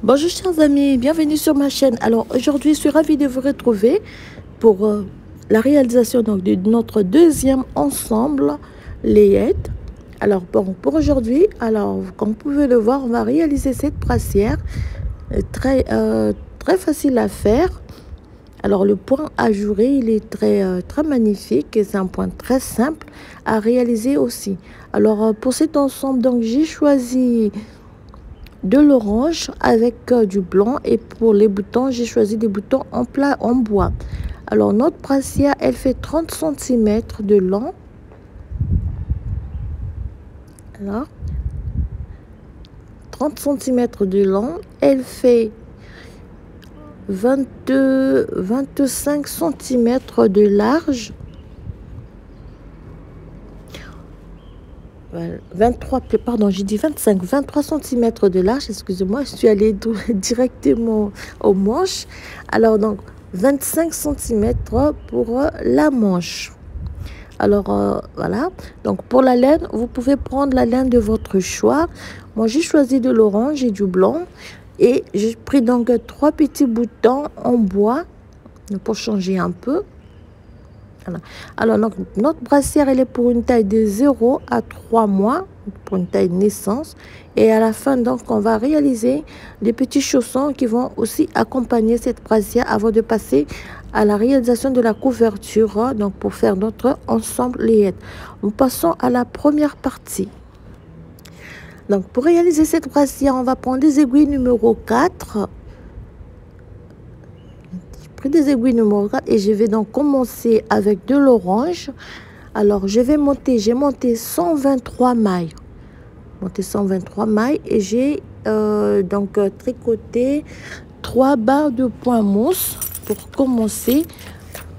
Bonjour chers amis, bienvenue sur ma chaîne. Alors aujourd'hui, je suis ravie de vous retrouver pour la réalisation donc, de notre deuxième ensemble layette. Alors bon, pour aujourd'hui, alors comme vous pouvez le voir, on va réaliser cette brassière très facile à faire. Alors le point ajouré, il est très magnifique et c'est un point très simple à réaliser aussi. Alors pour cet ensemble, donc j'ai choisi de l'orange avec du blanc, et pour les boutons j'ai choisi des boutons en bois. Alors notre brassière, elle fait 30 cm de long. Alors 30 cm de long, elle fait 25 cm de large, 23 cm de large, excusez-moi, je suis allée directement au manche. Alors donc 25 cm pour la manche. Alors voilà, donc pour la laine, vous pouvez prendre la laine de votre choix. Moi j'ai choisi de l'orange et du blanc, et j'ai pris donc 3 petits boutons en bois pour changer un peu. Voilà. Alors donc, notre brassière, elle est pour une taille de 0 à 3 mois, pour une taille de naissance. Et à la fin, donc, on va réaliser des petits chaussons qui vont aussi accompagner cette brassière avant de passer à la réalisation de la couverture, donc pour faire notre ensemble layette. Nous passons à la première partie. Donc pour réaliser cette brassière, on va prendre des aiguilles numéro 4. Pris des aiguilles numéro 4 et je vais donc commencer avec de l'orange. Alors j'ai monté 123 mailles, et j'ai donc tricoté 3 barres de point mousse. Pour commencer,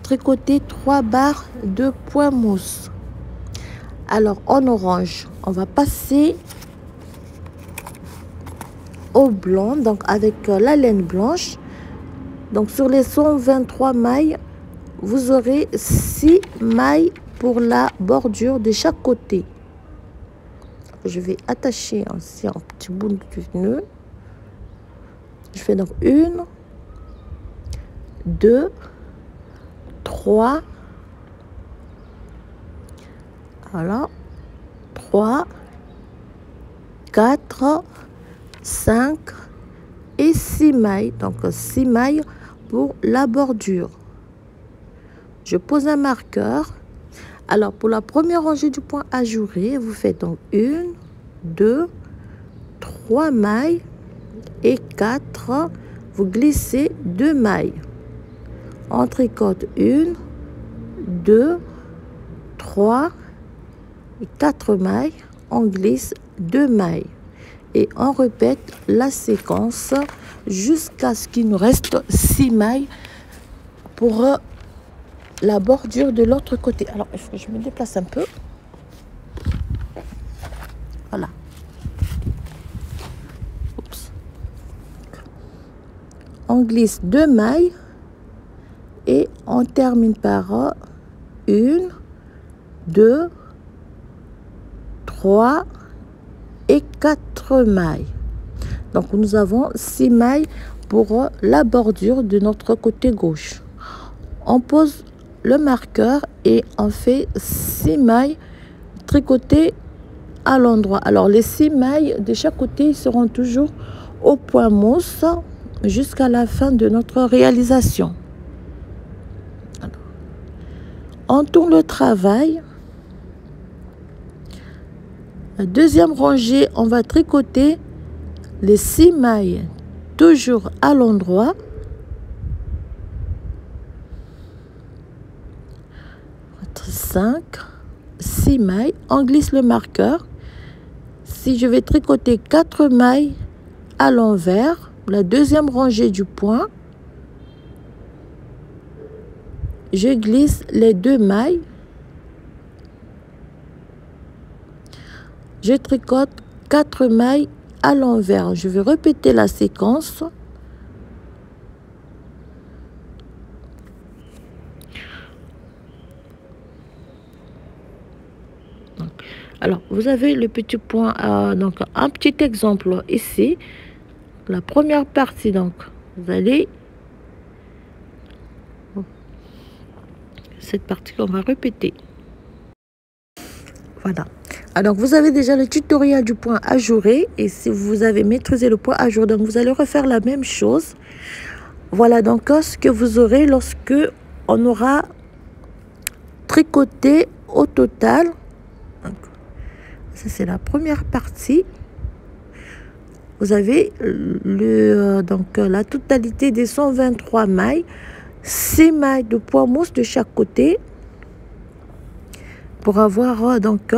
tricoter 3 barres de point mousse. Alors en orange, on va passer au blanc, donc avec la laine blanche. Donc sur les 123 mailles, vous aurez 6 mailles pour la bordure de chaque côté. Je vais attacher ainsi un petit bout de nœud. Je fais donc 1, 2, 3, voilà, 3, 4, 5 et 6 mailles. Donc 6 mailles pour la bordure. Je pose un marqueur. Alors pour la première rangée du point ajouré, vous faites donc 1, 2, 3 mailles et 4. Vous glissez 2 mailles. On tricote 1, 2, 3 et 4 mailles. On glisse 2 mailles. Et on répète la séquence jusqu'à ce qu'il nous reste 6 mailles pour la bordure de l'autre côté. Alors il faut que je me déplace un peu. Voilà. Oups. On glisse 2 mailles et on termine par 1, 2, 3 et 4 mailles. Donc nous avons 6 mailles pour la bordure de notre côté gauche. On pose le marqueur et on fait 6 mailles tricotées à l'endroit. Alors les 6 mailles de chaque côté seront toujours au point mousse jusqu'à la fin de notre réalisation. Alors, on tourne le travail. La deuxième rangée, on va tricoter les 6 mailles toujours à l'endroit. 5, 6 mailles, on glisse le marqueur. Si je vais tricoter 4 mailles à l'envers, la deuxième rangée du point, je glisse les 2 mailles, je tricote 4 mailles à l'envers. Je vais répéter la séquence. Alors, vous avez le petit point, donc un petit exemple ici. la première partie. Donc vous allez, cette partie qu'on va répéter. Voilà. Alors vous avez déjà le tutoriel du point ajouré, et si vous avez maîtrisé le point ajouré, donc vous allez refaire la même chose. Voilà donc ce que vous aurez lorsque on aura tricoté au total. Donc, ça c'est la première partie. Vous avez donc la totalité des 123 mailles, 6 mailles de point mousse de chaque côté pour avoir donc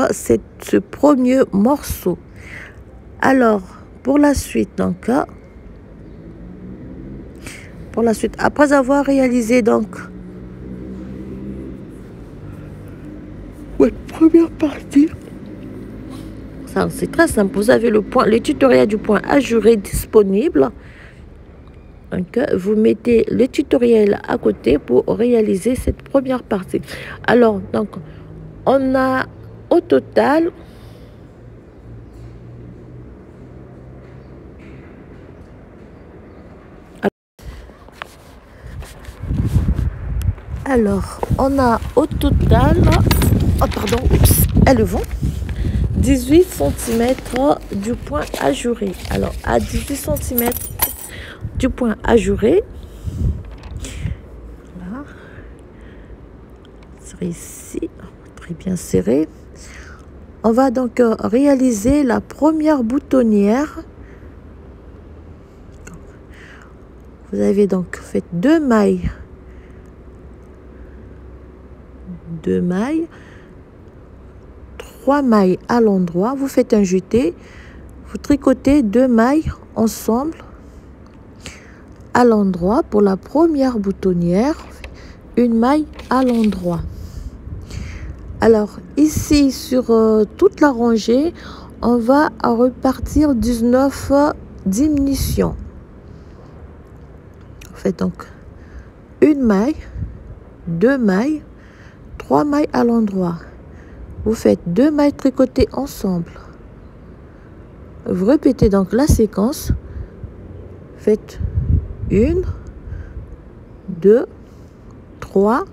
ce premier morceau. Alors pour la suite, donc après avoir réalisé donc votre première partie, ça c'est très simple. Vous avez le tutoriel du point ajouré disponible. Donc vous mettez le tutoriel à côté pour réaliser cette première partie. Alors donc on a au total oh pardon, oups, elles vont 18 cm du point ajouré. Alors à 18 cm du point ajouré, voilà, c'est ici, très bien serré. On va donc réaliser la première boutonnière. Vous avez donc fait 2 mailles, 3 mailles à l'endroit, vous faites un jeté, vous tricotez 2 mailles ensemble à l'endroit pour la première boutonnière, une maille à l'endroit. Alors ici sur toute la rangée, on va repartir 19 diminutions. Vous faites donc une maille, 2 mailles, 3 mailles à l'endroit. Vous faites 2 mailles tricotées ensemble. Vous répétez donc la séquence. Faites 1, 2, 3,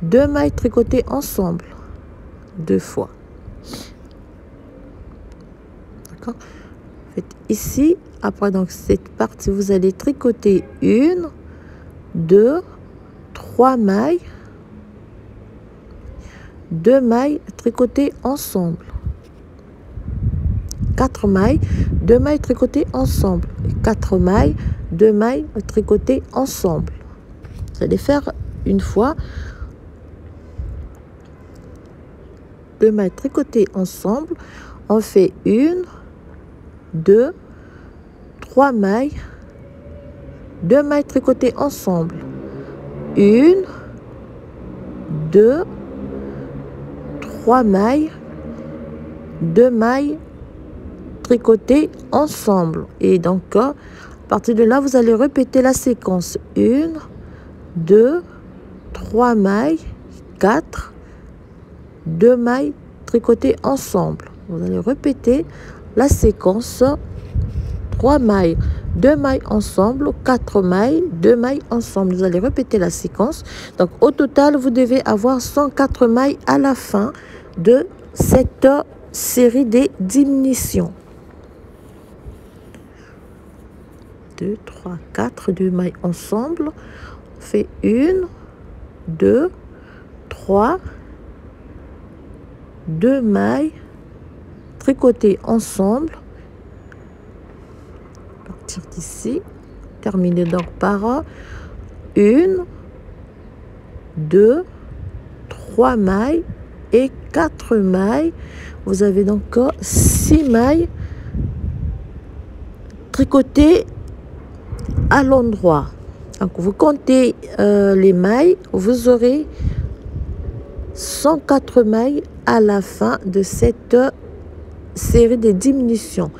2 mailles tricotées ensemble 2 fois. D'accord? Faites ici. Après donc cette partie, vous allez tricoter 1, 2, 3 mailles, 2 mailles tricotées ensemble, 4 mailles, 2 mailles tricotées ensemble, 4 mailles, 2 mailles tricotées ensemble. Vous allez faire une fois 2 mailles tricotées ensemble. On fait 1, 2, 3 mailles, 2 mailles tricotées ensemble, 1, 2, 3 mailles, 2 mailles tricotées ensemble. Et donc à partir de là, vous allez répéter la séquence 1, 2, 3 mailles, 4, 2 mailles tricotées ensemble. Vous allez répéter la séquence 3 mailles, 2 mailles ensemble, 4 mailles, 2 mailles ensemble. Vous allez répéter la séquence. Donc au total, vous devez avoir 104 mailles à la fin de cette série des diminutions. 2, 3, 4, 2 mailles ensemble. On fait 1, 2, 3, 2 mailles tricotées ensemble. À partir d'ici, terminez donc par 1, 2, 3 mailles et 4 mailles. Vous avez donc 6 mailles tricotées à l'endroit. Donc vous comptez les mailles, vous aurez 104 mailles à la fin de cette série de diminutions.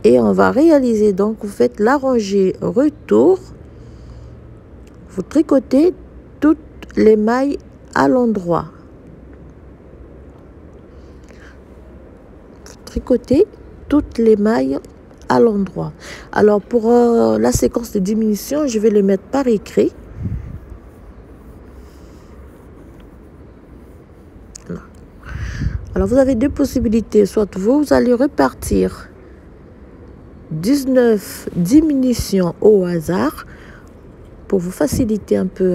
Et on va réaliser, donc vous faites la rangée retour, vous tricotez toutes les mailles à l'endroit. Vous tricotez toutes les mailles à l'endroit. Alors, pour la séquence de diminution, je vais le mettre par écrit. Là. Alors, vous avez deux possibilités. Soit vous allez repartir 19 diminutions au hasard pour vous faciliter un peu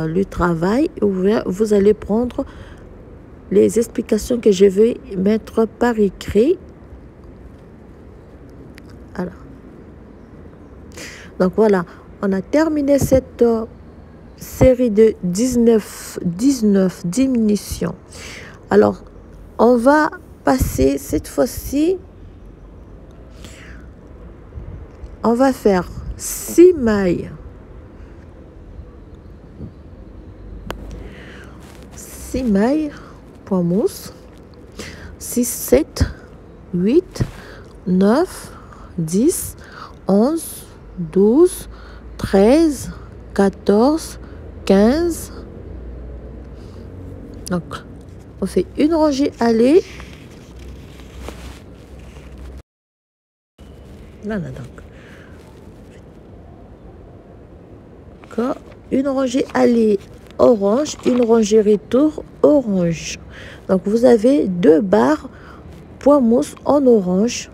le travail. Ou vous allez prendre les explications que je vais mettre par écrit. Alors. Donc voilà, on a terminé cette série de 19 diminutions. Alors, on va passer cette fois-ci, on va faire 6 mailles. 6 mailles, point mousse. 6, 7, 8, 9, 10, 11, 12, 13, 14, 15. Donc, on fait une rangée allée. Voilà, donc. Une rangée allée orange, une rangée retour orange. Donc, vous avez 2 barres point mousse en orange.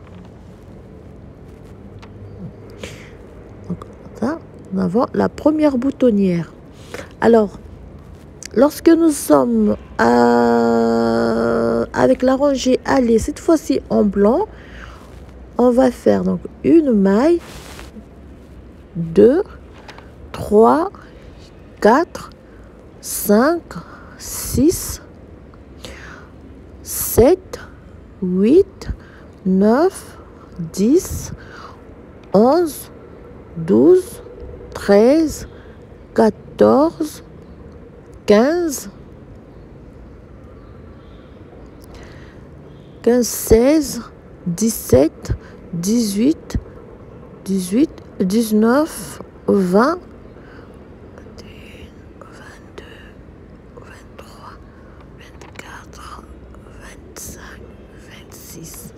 Donc, ça, nous avons la première boutonnière. Alors, lorsque nous sommes avec la rangée allée, cette fois-ci en blanc, on va faire donc une maille, 2, 3, 4, 5, 6, 7, 8, 9, 10, 11, 12, 13, 14, 15, 16, 17, 18, 19, 20, 26.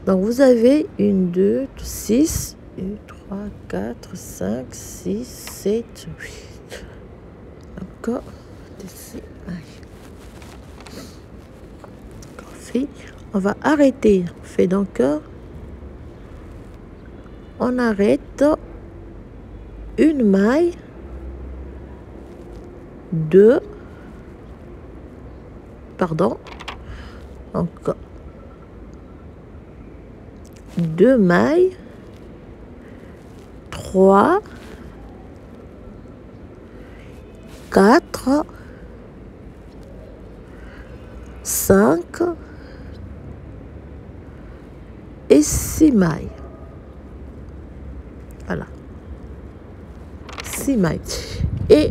Donc vous avez 1, 2, 6, 1, 3, 4, 5, 6, 7, 8. Encore ici. On va arrêter. On fait donc, on arrête une maille, 2, pardon, donc 2 mailles, 3, 4, 5 et 6 mailles. Voilà. 6 mailles. Et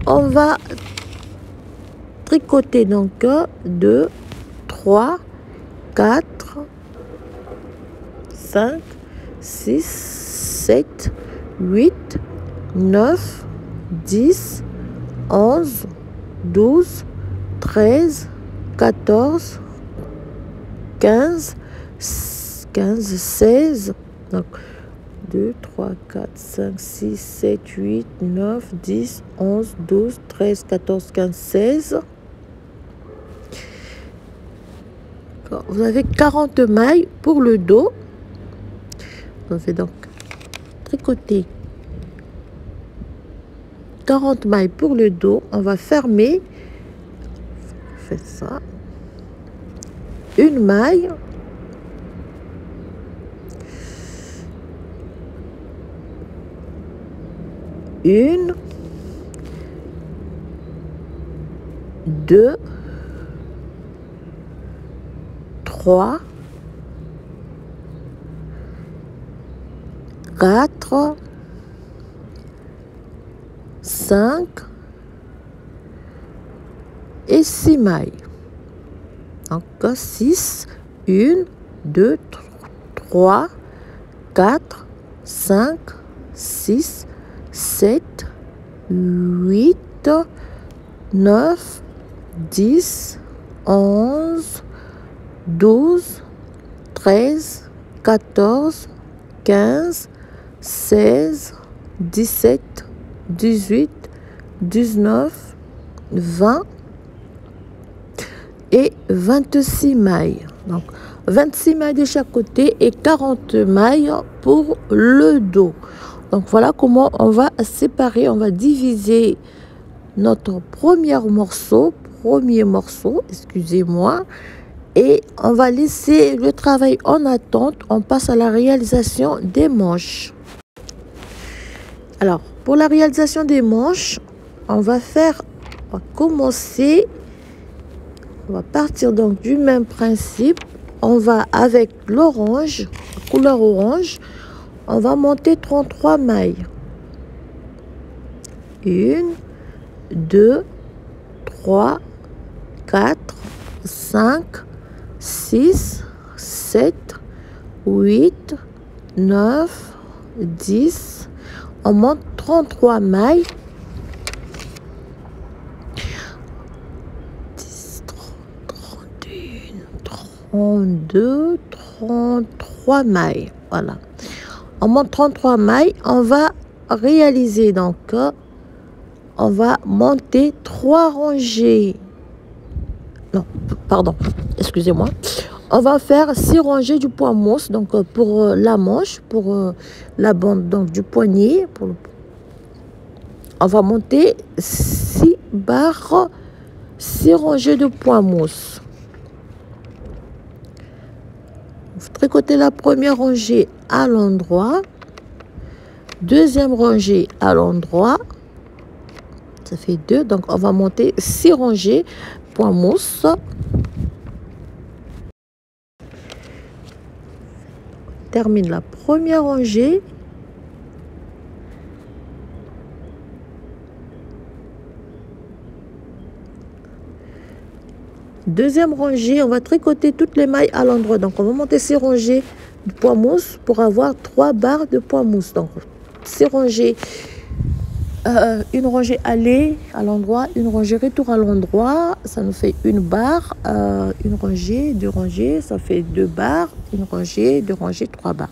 on va tricoter donc 2, 3, 4, 5, 6, 7, 8, 9, 10, 11, 12, 13, 14, 15, 16, donc 2, 3, 4, 5, 6, 7, 8, 9, 10, 11, 12, 13, 14, 15, 16. Vous avez 40 mailles pour le dos. On fait donc tricoter 40 mailles pour le dos. On va fermer. On fait ça. Une maille. Une, 2, 3, 4, 5 et 6 mailles. Encore 6, 1, 2, 3, 4, 5, 6, 7, 8, 9, 10, 11, 12, 13, 14, 15, 16, 17, 18, 19, 20 et 26 mailles. Donc 26 mailles de chaque côté et 40 mailles pour le dos. Donc voilà comment on va séparer, on va diviser notre premier morceau, excusez-moi, et on va laisser le travail en attente. On passe à la réalisation des manches. Alors pour la réalisation des manches, on va commencer, on va partir donc du même principe. On va avec l'orange, couleur orange, on va monter 33 mailles. 1, 2, 3, 4, 5, 6, 7, 8, 9, 10. On monte 33 mailles. 10, 31, 32, 33 mailles. Voilà. On monte 33 mailles. On va réaliser donc, on va monter 3 rangées. Non, pardon, excusez-moi. On va faire 6 rangées du point mousse, donc pour la manche, pour la bande donc du poignet. On va monter 6 barres, 6 rangées de point mousse. Vous tricotez la première rangée à l'endroit, deuxième rangée à l'endroit, ça fait 2, donc on va monter 6 rangées point mousse. Termine la première rangée. Deuxième rangée, on va tricoter toutes les mailles à l'endroit. Donc on va monter 6 rangées de point mousse pour avoir 3 barres de point mousse. Donc 6 rangées, une rangée aller à l'endroit, une rangée retour à l'endroit, ça nous fait une barre, une rangée, 2 rangées, ça fait 2 barres, une rangée, 2 rangées, 3 barres.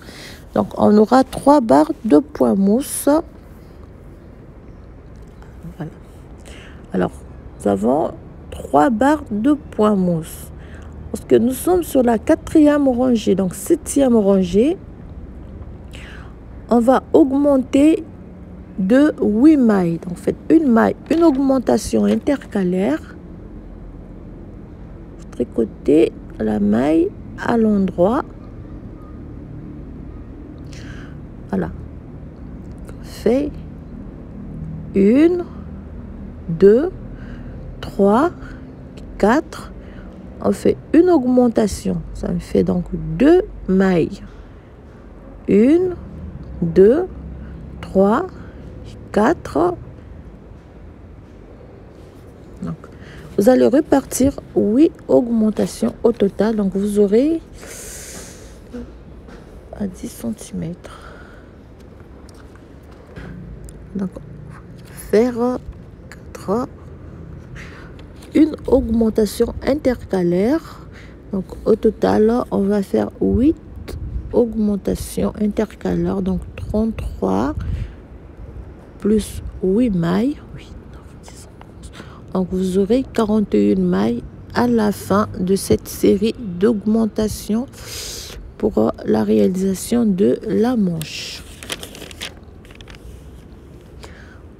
Donc on aura 3 barres de point mousse. Voilà. Alors nous avons 3 barres de point mousse. Parce que nous sommes sur la 4e rangée, donc 7e rangée, on va augmenter de 8 mailles. Donc faites une maille, une augmentation intercalaire. Vous tricotez la maille à l'endroit. Voilà. Fait 1, 2, 3, 4. On fait une augmentation. Ça me fait donc 2 mailles. 1, 2, 3, 4. Donc, vous allez repartir 8 augmentations au total. Donc, vous aurez à 10 cm. Donc, faire 4. Une augmentation intercalaire. Donc, au total, on va faire 8 augmentations intercalaires. Donc, 33 plus 8 mailles. 8, 9, 10, 11. Donc, vous aurez 41 mailles à la fin de cette série d'augmentations pour la réalisation de la manche.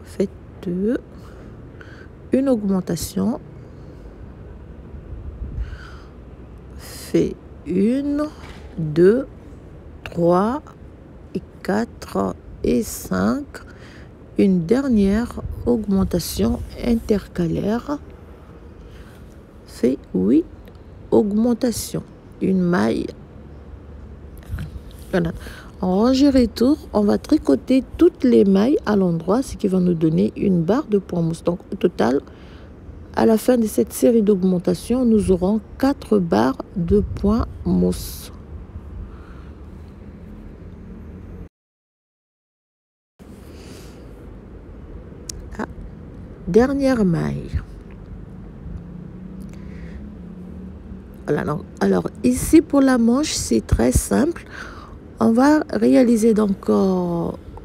Faites 2. Une augmentation. Fait 1, 2, 3, et 4 et 5. Une dernière augmentation intercalaire. Fait 8 augmentations. Une maille. Voilà. En rangée retour, on va tricoter toutes les mailles à l'endroit, ce qui va nous donner une barre de point mousse. Donc au total, à la fin de cette série d'augmentations, nous aurons 4 barres de point mousse. Ah, dernière maille. Voilà, alors ici pour la manche, c'est très simple. On va réaliser donc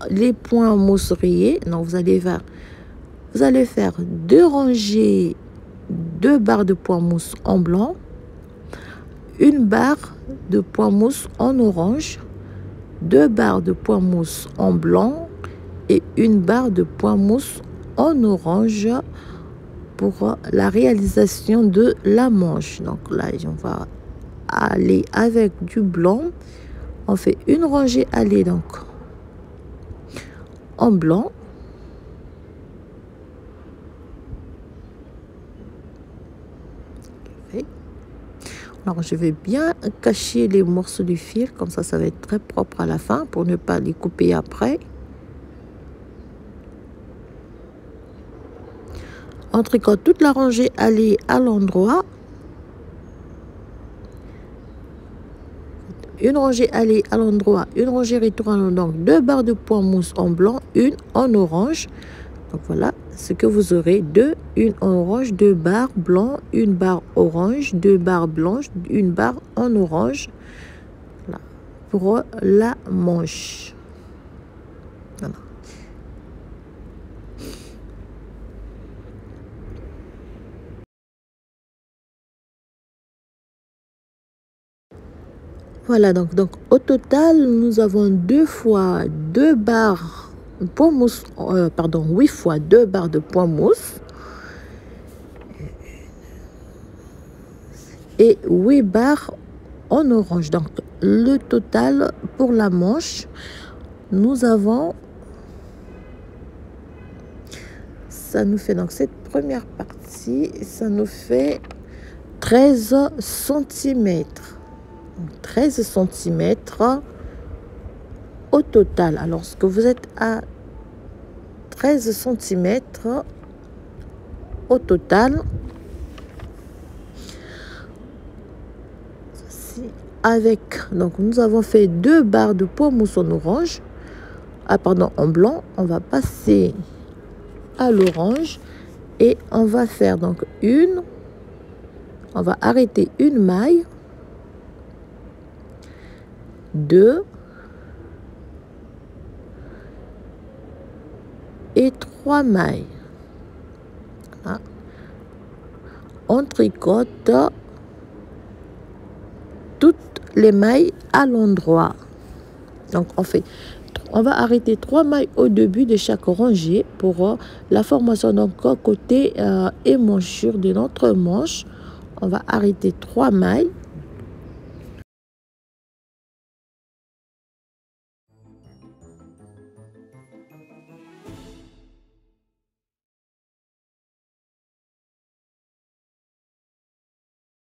les points mousse rayés. Donc vous allez faire 2 rangées, 2 barres de points mousse en blanc, une barre de points mousse en orange, 2 barres de points mousse en blanc et une barre de points mousse en orange pour la réalisation de la manche. Donc là, on va aller avec du blanc. On fait une rangée allée donc en blanc. Alors je vais bien cacher les morceaux du fil, comme ça va être très propre à la fin pour ne pas les couper après. On tricote toute la rangée allée à l'endroit. Une rangée allée à l'endroit, une rangée retour à l'endroit. Donc 2 barres de points mousse en blanc, une en orange. Donc voilà ce que vous aurez: une en orange, 2 barres blanc, une barre orange, 2 barres blanches, une barre en orange. Voilà, pour la manche. Voilà. Voilà, donc au total, nous avons 2 fois 2 barres points mousse, 8 fois 2 barres de points mousse et 8 barres en orange. Donc le total pour la manche, nous avons, ça nous fait donc cette première partie, ça nous fait 13 cm. 13 cm au total. Alors, ce que vous êtes à 13 cm au total, avec, donc nous avons fait 2 barres de points mousse en orange, en blanc. On va passer à l'orange et on va faire donc on va arrêter une maille, 2 et 3 mailles. Voilà. On tricote toutes les mailles à l'endroit. Donc on va arrêter 3 mailles au début de chaque rangée pour la formation. Donc côté émanchure de notre manche, on va arrêter 3 mailles.